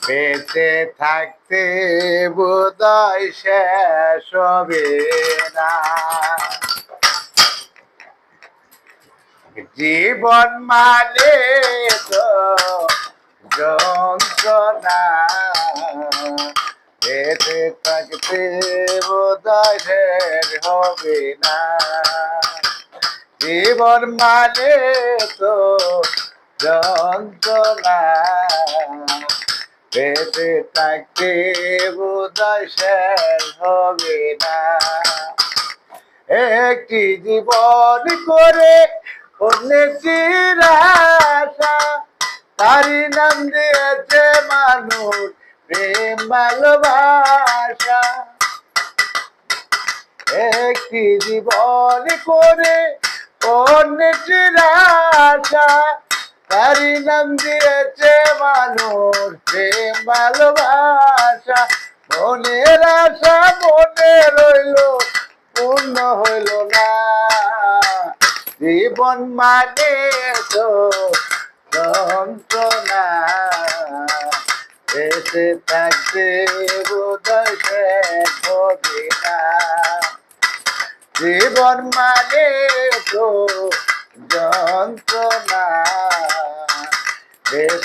বেঁচে থাকতে বোধহয় শেষ হবে না। জীবন মানে তো যন্ত্রণা, বেঁচে থাকতে বোধহয় শেষ হবে না। জীবন মানে তো যন্ত্রণা, বেঁচে থাকতে বোধহয় শেষ হবে না। একটি জীবন করে অন্যের আশা, তারই নাম দিয়েছে মানুষ প্রেম ভালোবাসা। একটি জীবন করে অন্যের আশা, তারই নাম দিয়েছে মানুষ প্রেম ভালোবাসা। মনের আশা মনে রইল, পূর্ণ হইল না। জীবন মানে তো যন্ত্রণা, বেঁচে থাকতে বোধহয় শেষ হবে না। জীবন মানে তো যন্ত্রণা, বেঁচে